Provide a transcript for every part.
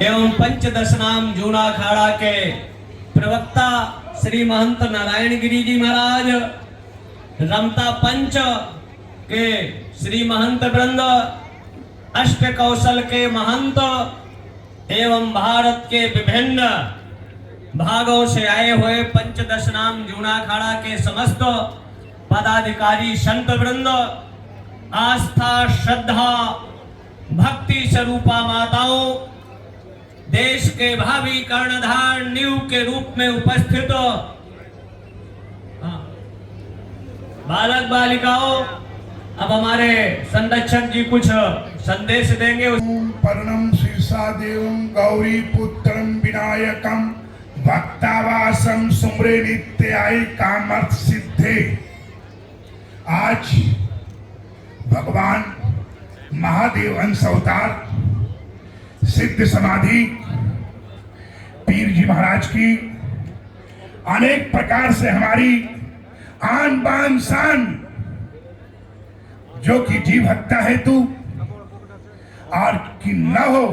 एवं पंचदश नाम जूना अखाड़ा के प्रवक्ता श्री महंत नारायण गिरी जी महाराज, रमता पंच के श्री महंत वृंद, अष्ट कौशल के महंत एवं भारत के विभिन्न भागों से आए हुए पंचदश नाम जूना अखाड़ा के समस्त पदाधिकारी संत वृंद, आस्था श्रद्धा भक्ति स्वरूपा माताओं, देश के भावी कर्णधार नींव के रूप में उपस्थित बालक बालिकाओं, अब हमारे संरक्षक जी कुछ संदेश देंगे। पर्णम शीर्षा देवम गौरी पुत्रम विनायकम भक्तावासम सुमरे नित्याय कामर्थ सिद्धे। आज भगवान महादेव अंश अवतार सिद्ध समाधि पीर जी महाराज की अनेक प्रकार से हमारी आन बान शान, जो कि जीव हत्या हेतु और कि न हो,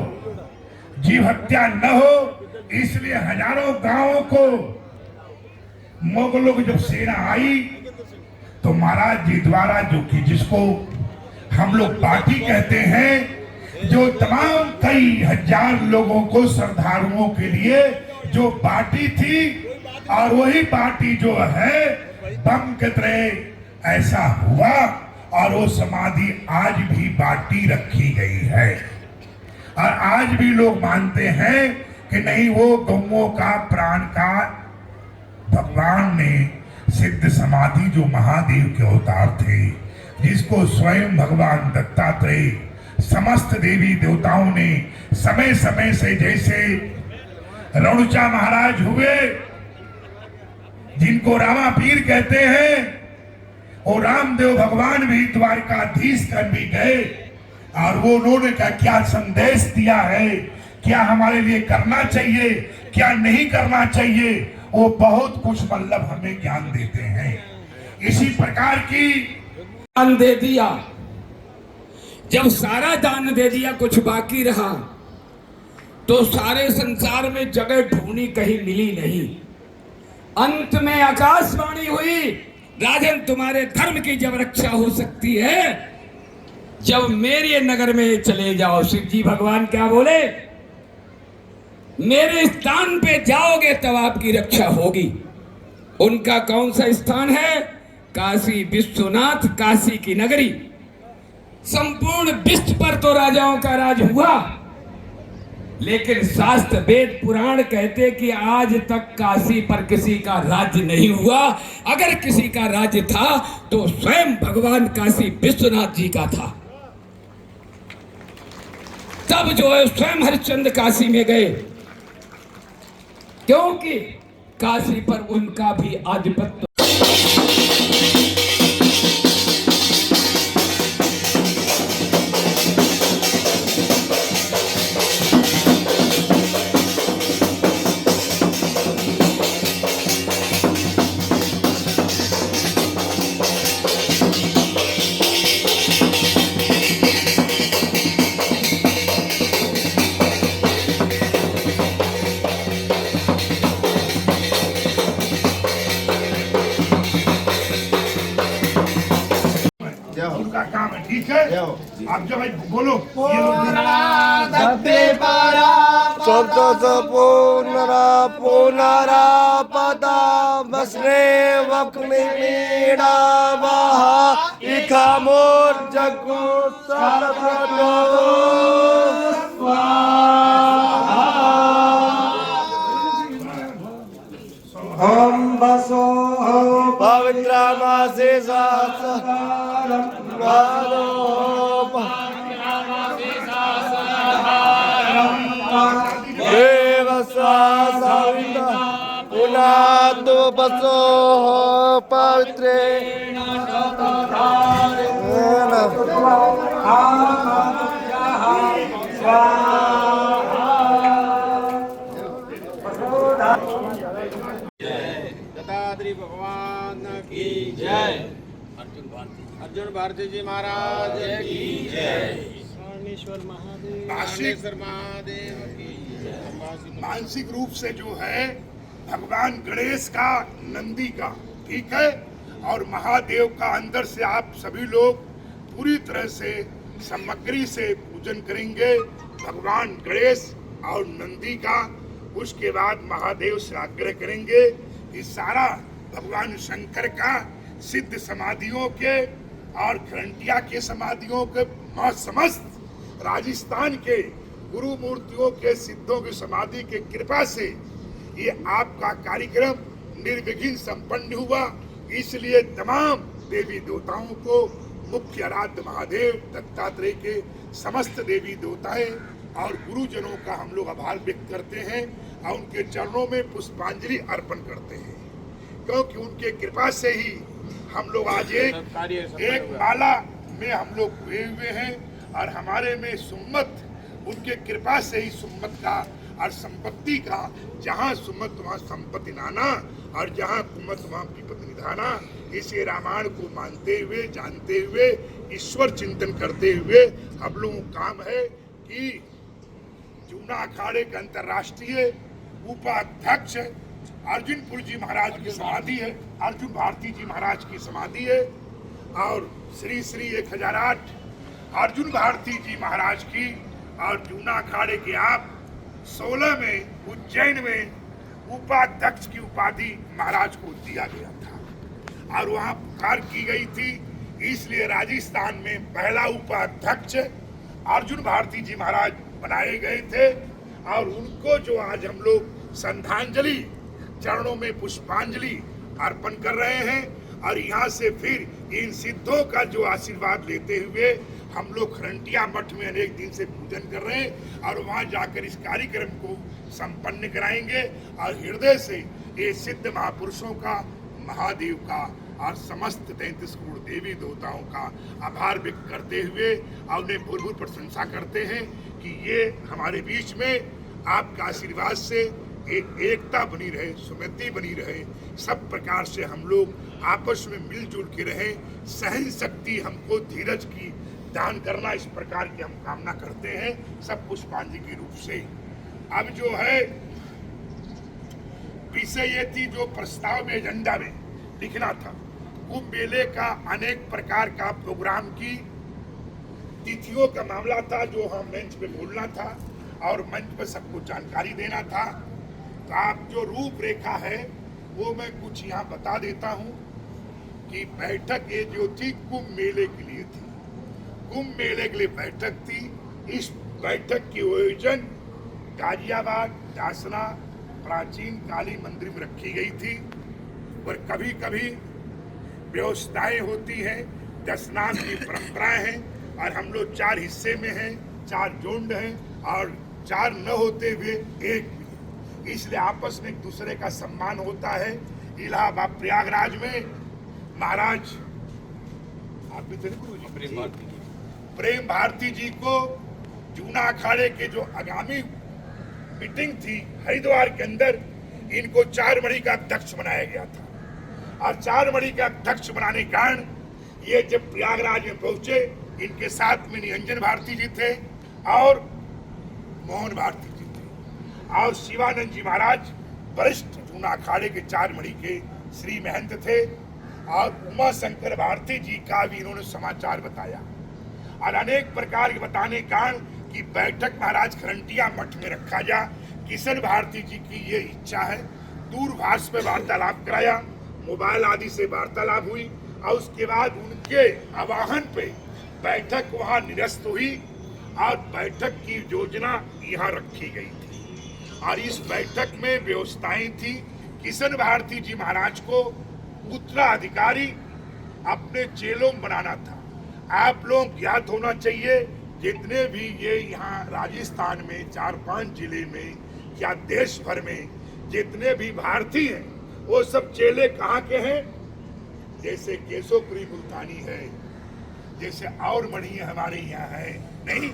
जीव हत्या न हो, इसलिए हजारों गांवों को मुगलों की जब सेना आई तो महाराज जी द्वारा, जो कि जिसको हम लोग पार्टी कहते हैं, जो तमाम कई हजार लोगों को श्रद्धालुओं के लिए जो पार्टी थी, और वही पार्टी जो है बम के तरह ऐसा हुआ, और वो समाधि आज भी बाटी रखी गई है। और आज भी लोग मानते हैं कि नहीं, वो गौओं का प्राण का भगवान ने सिद्ध समाधि जो महादेव के अवतार थे, जिसको स्वयं भगवान दत्तात्रेय समस्त देवी देवताओं ने समय समय से, जैसे रणुचा महाराज हुए जिनको रामा पीर कहते हैं, और रामदेव भगवान भी द्वारकाधीश कर भी गए, और वो उन्होंने क्या संदेश दिया है, क्या हमारे लिए करना चाहिए, क्या नहीं करना चाहिए, वो बहुत कुछ मतलब हमें ज्ञान देते हैं। इसी प्रकार की दान दे दिया, जब सारा दान दे दिया, कुछ बाकी रहा तो सारे संसार में जगह ढूंढी, कहीं मिली नहीं। अंत में आकाशवाणी हुई, राजन तुम्हारे धर्म की जब रक्षा हो सकती है, जब मेरे नगर में चले जाओ। शिव जी भगवान क्या बोले, मेरे स्थान पे जाओगे तब आपकी रक्षा होगी। उनका कौन सा स्थान है? काशी विश्वनाथ, काशी की नगरी। संपूर्ण विश्व पर तो राजाओं का राज हुआ, लेकिन शास्त्र वेद पुराण कहते कि आज तक काशी पर किसी का राज्य नहीं हुआ। अगर किसी का राज्य था तो स्वयं भगवान काशी विश्वनाथ जी का था। तब जो है स्वयं हरिश्चंद्र काशी में गए, क्योंकि काशी पर उनका भी आधिपत्य। उनका काम है, ठीक है। आप जो भाई बोलो, पुनरा पदा बसने वक्मीड़ा वहा इखा मोर जगो सरस्वतो हम बसो पवित्र मासे देव साविता पुनादो बसो पवित्रे दत्तात्रेय भगवान की जय। अर्जुन भारती जी महाराज की जय। महादेव की मानसिक रूप से जो है भगवान गणेश का, नंदी का, ठीक है, और महादेव का अंदर से आप सभी लोग पूरी तरह से सामग्री से पूजन करेंगे भगवान गणेश और नंदी का। उसके बाद महादेव से आग्रह करेंगे कि सारा भगवान शंकर का सिद्ध समाधियों के और खरंटिया के समाधियों के समस्त राजस्थान के गुरु मूर्तियों के सिद्धों की समाधि के कृपा से ये आपका कार्यक्रम निर्विघ्न संपन्न हुआ। इसलिए तमाम देवी देवताओं को, मुख्य आराध्य महादेव दत्तात्रेय के समस्त देवी देवताएं और गुरुजनों का हम लोग आभार व्यक्त करते हैं और उनके चरणों में पुष्पांजलि अर्पण करते हैं, क्योंकि उनके कृपा से ही हम लोग आज एक माला में हम लोग हुए हुए हैं और हमारे में सुम्मत उनके कृपा से ही सुम्मत का और संपत्ति का, जहाँ सुम्मत वहाँ संपत्ति नाना और जहाँ कुम्मत वहाँ विपत्ति निधाना। इसे रामायण को मानते हुए, जानते हुए, ईश्वर चिंतन करते हुए हम लोगों का काम है कि जूना अखाड़े के अंतर्राष्ट्रीय उपाध्यक्ष अर्जुनपुर जी महाराज की समाधि है, अर्जुन भारती जी महाराज की समाधि है, और श्री श्री 1008 अर्जुन भारती जी महाराज की और जूना अखाड़े के आप 16 में उज्जैन में उपाध्यक्ष की उपाधि महाराज को दिया गया था और वहां पुकार की गई थी। इसलिए राजस्थान में पहला उपाध्यक्ष अर्जुन भारती जी महाराज बनाए गए थे और उनको जो आज हम लोग श्रद्धांजलि, चरणों में पुष्पांजलि अर्पण कर रहे हैं और यहाँ से फिर इन सिद्धों का जो आशीर्वाद लेते हुए हम लोग खरंटिया मठ में अनेक दिन से पूजन कर रहे हैं और वहाँ जाकर इस कार्यक्रम को संपन्न कराएंगे और हृदय से ये सिद्ध महापुरुषों का, महादेव का और समस्त 33 करोड़ देवी देवताओं का आभार व्यक्त करते हुए और उन्हें भूल प्रशंसा करते हैं कि ये हमारे बीच में आपका आशीर्वाद से एक एकता बनी रहे, सुमति बनी रहे, सब प्रकार से हम लोग आपस में मिलजुल के रहे, सहन शक्ति हमको धीरज की दान करना, इस प्रकार की हम कामना करते हैं सब पुष्पांजलि के रूप से। अब जो है विषय ये थी जो प्रस्ताव में, एजेंडा में लिखना था, कुंभ मेले का अनेक प्रकार का प्रोग्राम की तिथियों का मामला था जो हम मंच पे बोलना था और मंच पे सबको जानकारी देना था। तो आप जो रूपरेखा है वो मैं कुछ यहाँ बता देता हूँ कि बैठक ये जो थी कुंभ मेले के लिए थी, कुंभ मेले के लिए बैठक थी। इस बैठक की आयोजन गाजियाबाद दासना प्राचीन काली मंदिर में रखी गई थी और कभी कभी व्यवस्थाएं होती हैं, दशनाम की परंपराएं हैं और हम लोग 4 हिस्से में हैं, 4 जोड़ हैं और 4 न होते हुए एक, इसलिए आपस में एक दूसरे का सम्मान होता है। इलाहाबाद प्रयागराज में महाराज आप भी प्रेम भारती जी को जूना अखाड़े के जो आगामी मीटिंग थी हरिद्वार के अंदर, इनको 4 मणि का अध्यक्ष बनाया गया था और 4 मणि का अध्यक्ष बनाने के कारण ये जब प्रयागराज में पहुंचे, इनके साथ में निरंजन भारती जी थे और मोहन भारती जी थे और शिवानंद जी महाराज वरिष्ठ जूना अखाड़े के 4 मणि के श्री महंत थे और उमा शंकर भारती जी का भी इन्होंने समाचार बताया और अनेक प्रकार के बताने के कारण कि बैठक महाराज खरंटिया मठ में रखा जा। किशन भारती जी की ये इच्छा है। दूरभाष पे वार्तालाप कराया, मोबाइल आदि से वार्तालाप हुई और उसके बाद उनके आवाहन पे बैठक वहाँ निरस्त हुई और बैठक की योजना यहाँ रखी गई थी और इस बैठक में व्यवस्थाएं थी। किशन भारती जी महाराज को उत्तराधिकारी अपने चेलों बनाना था। आप लोग ज्ञात होना चाहिए, जितने भी ये यहाँ राजस्थान में 4-5 जिले में या देश भर में जितने भी भारतीय हैं वो सब चेले कहाँ के हैं। जैसे केशवपुरी मुल्तानी है, जैसे और मढ़ी हमारे यहाँ है, नहीं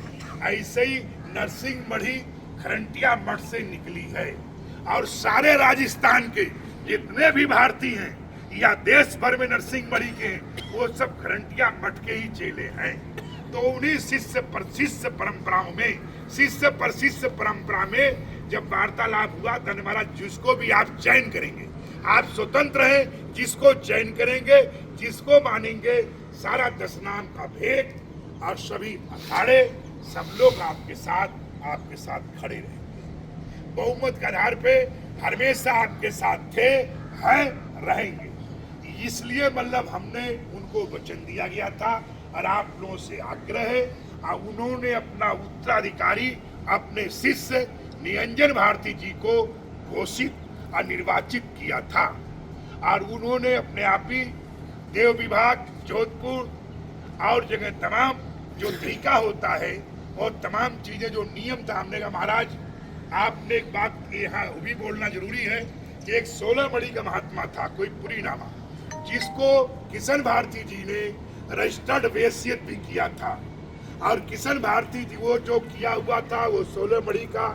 ऐसे ही नरसिंह मढ़ी खरंटिया मठ से निकली है और सारे राजस्थान के जितने भी भारतीय हैं या देश भर में नरसिंह मढ़ी के हैं वो सब खरंटिया मठ के ही चेले हैं। तो उन्हीं शिष्य पर शिष्य परंपराओं में, शिष्य पर शिष्य परंपरा में जब वार्तालाप हुआ धन्य महाराज जिसको भी आप चयन करेंगे, आप स्वतंत्र हैं, जिसको चयन करेंगे, जिसको मानेंगे, सारा 10 नाम का भेद और सभी अखाड़े सब लोग आपके साथ खड़े रहेंगे। बहुमत के आधार पे हमेशा आपके साथ थे, हैं, रहेंगे। इसलिए मतलब हमने उनको वचन दिया गया था और आप लोगों से आग्रह है, और उन्होंने अपना उत्तराधिकारी अपने शिष्य निरंजन भारती जी को घोषित और निर्वाचित किया था, और उन्होंने अपने आप ही देव विभाग जोधपुर और जगह तमाम जो तरीका होता है और तमाम चीजें जो नियम था, हमने कहा महाराज आपने एक बात यहाँ भी बोलना जरूरी है कि एक 16 मणि का महात्मा था, कोई पुरीनामा, जिसको किशन भारती जी ने रजिस्टर्ड वैश्यत भी किया था, और किशन भारती जी वो जो किया हुआ था वो 16 मणि का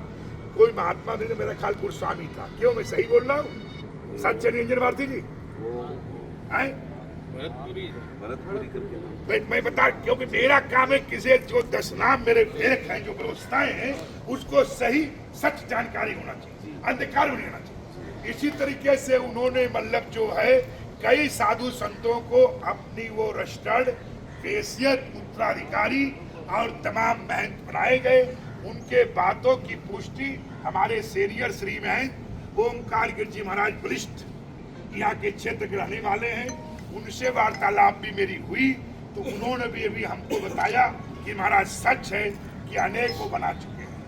कोई महात्मा नहीं, मेरा ख्याल गोस्वामी था। क्यों, मैं सही बोल रहा हूँ? सच है निरंजन भारती जी? मैं बता, क्योंकि मेरा काम है किसी जो 10 नाम मेरे फेक हैं, जो व्यवस्थाएं हैं, उसको सही सच जानकारी होना चाहिए, अंधकार नहीं होना चाहिए। इसी तरीके से उन्होंने मतलब जो है कई साधु संतों को अपनी वो रजिस्टर्ड वैश्यत उत्तराधिकारी और तमाम महंत बनाए गए। उनके बातों की पुष्टि हमारे सीनियर श्री महंत ओमकार गिर जी महाराज वरिष्ठ यहाँ के क्षेत्र के रहने वाले हैं, उनसे वार्तालाप भी मेरी हुई, तो उन्होंने भी अभी हमको बताया कि महाराज सच है कि अनेक को बना चुके हैं।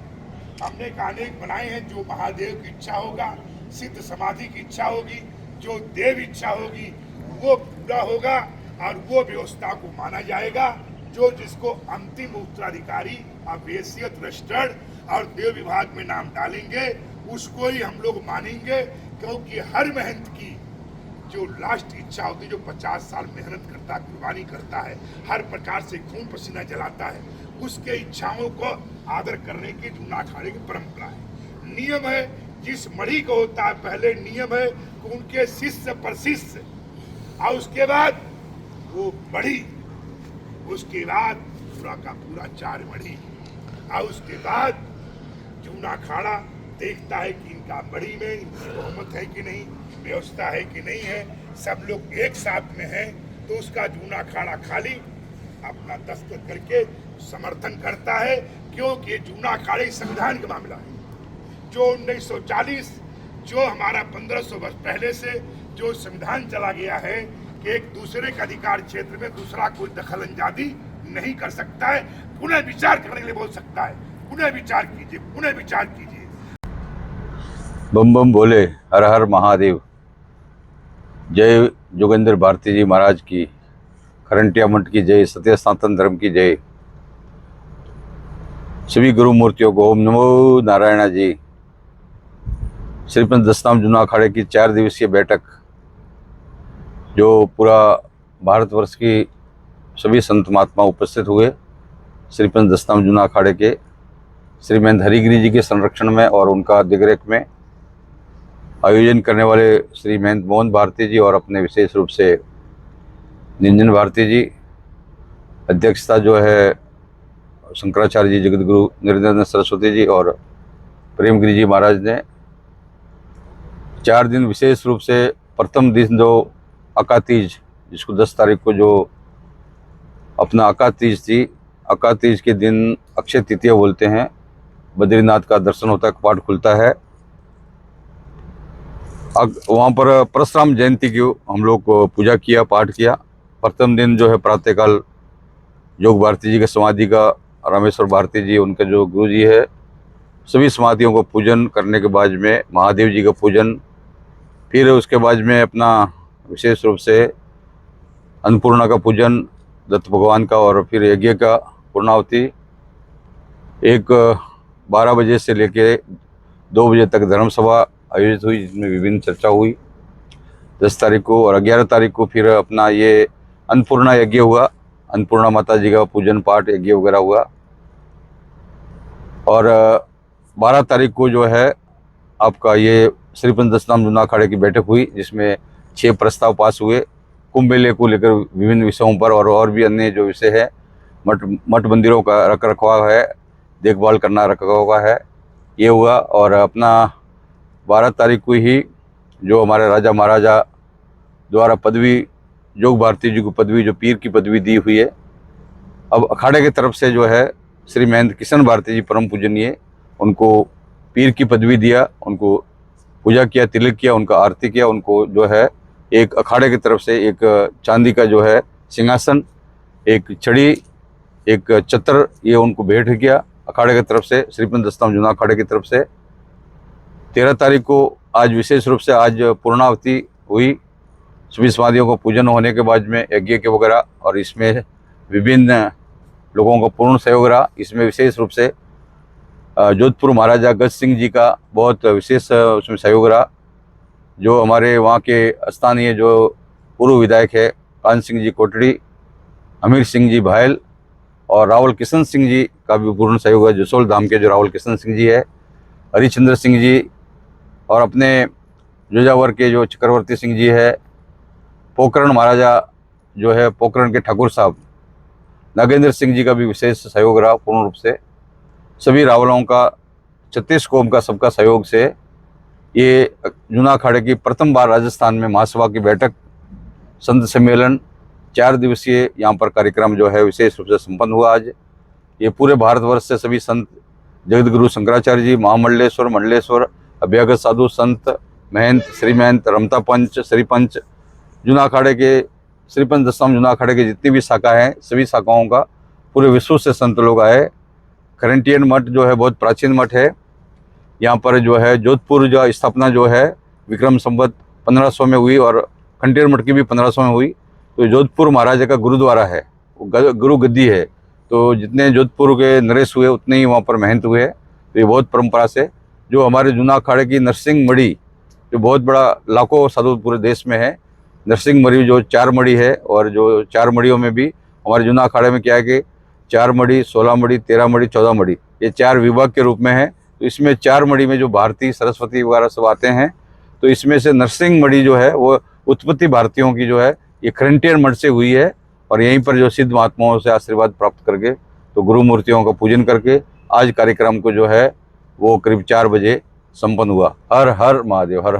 हमने कहा अनेक बनाए हैं, जो महादेव की इच्छा होगा, सिद्ध समाधि की इच्छा होगी, जो देव इच्छा होगी वो पूरा होगा, और वो व्यवस्था को माना जाएगा। जो जिसको अंतिम उत्तराधिकारी और वैश्यत रजिस्टर्ड और देव विभाग में नाम डालेंगे उसको ही हम लोग मानेंगे, क्योंकि हर महंत की जो लास्ट इच्छा होती है, जो 50 साल मेहनत करता है, कुर्बानी करता है, हर प्रकार से खून पसीना जलाता है, उसके इच्छाओं को आदर करने की जूना अखाड़े की परंपरा है, नियम है। जिस मणि को होता है पहले नियम है कि उनके शिष्य पर शिष्य, और उसके बाद वो मणि, उसके बाद पूरा का पूरा 4 मणि, और उसके बाद जूना अखाड़ा देखता है कि इनका मणि में इनकी बहुमत है कि नहीं, व्यवस्था है कि नहीं है, सब लोग एक साथ में हैं, तो उसका जूना अखाड़ा खाली अपना दस्तखत करके समर्थन करता है। क्योंकि ये जूना अखाड़े संविधान का मामला है, जो 1940 जो हमारा 1500 वर्ष पहले से जो संविधान चला गया है कि एक दूसरे के अधिकार क्षेत्र में दूसरा कोई दखल अंदाजी नहीं कर सकता है, पुनः विचार करने के लिए बोल सकता है, पुनः विचार कीजिए, पुनः विचार कीजिए। बम बम बोले, हर हर महादेव। जय जोगेंद्र भारती जी महाराज की, खरंटिया मठ की जय, सत्य सनातन धर्म की जय। सभी गुरु मूर्तियों को ओम नमो नारायण जी। श्रीपंथ 10 नाम जूना अखाड़े की 4 दिवसीय बैठक, जो पूरा भारतवर्ष की सभी संत महात्मा उपस्थित हुए, श्रीपंथ 10 नाम जूना अखाड़े के श्री महंत हरिगिरी जी के संरक्षण में और उनका दिग्रेख में आयोजन करने वाले श्री महंत मोहन भारती जी और अपने विशेष रूप से निरंजन भारती जी, अध्यक्षता जो है शंकराचार्य जी, जगत गुरु निरंजन सरस्वती जी और प्रेमगिरी जी महाराज ने। 4 दिन विशेष रूप से प्रथम दिन जो अकातीज, जिसको 10 तारीख को जो अपना अकातीज थी, अकातीज के दिन अक्षय तृतीया बोलते हैं, बद्रीनाथ का दर्शन होता है, कपाट खुलता है। वहाँ पर परशुराम जयंती की हम लोग को पूजा किया, पाठ किया। प्रथम दिन जो है प्रातःकाल योग भारती जी के समाधि का, रामेश्वर भारती जी उनके जो गुरु जी है, सभी समाधियों को पूजन करने के बाद में महादेव जी का पूजन, फिर उसके बाद में अपना विशेष रूप से अन्नपूर्णा का पूजन दत्त भगवान का, और फिर यज्ञ का पूर्णावती 12 बजे से लेके 2 बजे तक धर्म सभा आयोजित हुई, जिसमें विभिन्न चर्चा हुई 10 तारीख को। और 11 तारीख को फिर अपना ये अन्नपूर्णा यज्ञ हुआ, अन्नपूर्णा माता जी का पूजन पाठ यज्ञ वगैरह हुआ। और 12 तारीख को जो है आपका ये श्रीपंथ 10 नाम जूना अखाड़े की बैठक हुई, जिसमें 6 प्रस्ताव पास हुए कुंभ मेले को लेकर विभिन्न विषयों पर, और भी अन्य जो विषय है, मठ मंदिरों का रख रखाव है, देखभाल करना रख रखाव का है, ये हुआ। और अपना 12 तारीख को ही जो हमारे राजा महाराजा द्वारा पदवी, जोग भारती जी को पदवी, जो पीर की पदवी दी हुई है, अब अखाड़े की तरफ से जो है श्री महेंद्र किशन भारती जी परम पूजनीय, उनको पीर की पदवी दिया, उनको पूजा किया, तिलक किया, उनका आरती किया। उनको जो है एक अखाड़े की तरफ से एक चांदी का जो है सिंहासन, एक छड़ी, एक चतर, ये उनको भेंट किया अखाड़े की तरफ से, श्रीपंच दस्ताम जूना अखाड़े की तरफ से। 13 तारीख को आज विशेष रूप से आज पूर्णावती हुई, सभी समाधियों को पूजन होने के बाद में यज्ञ के वगैरह, और इसमें विभिन्न लोगों का पूर्ण सहयोग रहा। इसमें विशेष रूप से जोधपुर महाराजा गज सिंह जी का बहुत विशेष उसमें सहयोग रहा। जो हमारे वहाँ के स्थानीय जो पूर्व विधायक है कान सिंह जी कोटड़ी, अमीर सिंह जी भायल और रावल किशन सिंह जी का भी पूर्ण सहयोग है। जसोल धाम के जो रावल किशन सिंह जी है, हरिचंद्र सिंह जी, और अपने जोजावर के जो चक्रवर्ती सिंह जी है, पोखरण महाराजा जो है पोखरण के ठाकुर साहब नागेंद्र सिंह जी का भी विशेष सहयोग रहा पूर्ण रूप से। सभी रावलों का 36 कौम का सबका सहयोग से ये जूना अखाड़े की प्रथम बार राजस्थान में महासभा की बैठक, संत सम्मेलन 4 दिवसीय यहाँ पर कार्यक्रम जो है विशेष रूप से संपन्न हुआ। आज ये पूरे भारतवर्ष से सभी संत, जगत गुरु शंकराचार्य जी, महामंडलेश्वर, मंडलेश्वर, अभ्यागत साधु संत, महंत, श्री महंत, रमता पंच, श्री पंच, जूना अखाड़े के श्रीपंच दस्ताम जूना अखाड़े की जितनी भी शाखा हैं, सभी शाखाओं का पूरे विश्व से संत लोग आए। खरंटियन मठ जो है बहुत प्राचीन मठ है। यहाँ पर जो है जोधपुर जो स्थापना जो है विक्रम संवत 1500 में हुई, और खंडेर मठ की भी 1500 में हुई। तो जोधपुर महाराजा का गुरुद्वारा है, गुरु गद्दी है। तो जितने जोधपुर के नरेश हुए उतने ही वहाँ पर महंत हुए। तो ये बहुत परंपरा से जो हमारे जूना अखाड़े की नरसिंह मढ़ी, जो बहुत बड़ा लाखों साधु पूरे देश में है, नरसिंह मढ़ी जो 4 मढ़ी है, और जो 4 मढ़ियों में भी हमारे जूना अखाड़े में क्या है कि 4 मढ़ी, 16 मढ़ी, 13 मढ़ी, 14 मढ़ी, ये 4 विभाग के रूप में है। तो इसमें 4 मढ़ी में जो भारती, सरस्वती वगैरह सब आते हैं। तो इसमें से नरसिंह मढ़ी जो है वो उत्पत्ति भारतीयों की जो है ये खरंटियन मठ से हुई है। और यहीं पर जो सिद्ध महात्माओं से आशीर्वाद प्राप्त करके, तो गुरु मूर्तियों का पूजन करके आज कार्यक्रम को जो है वो करीब 4 बजे संपन्न हुआ। हर हर महादेव, हर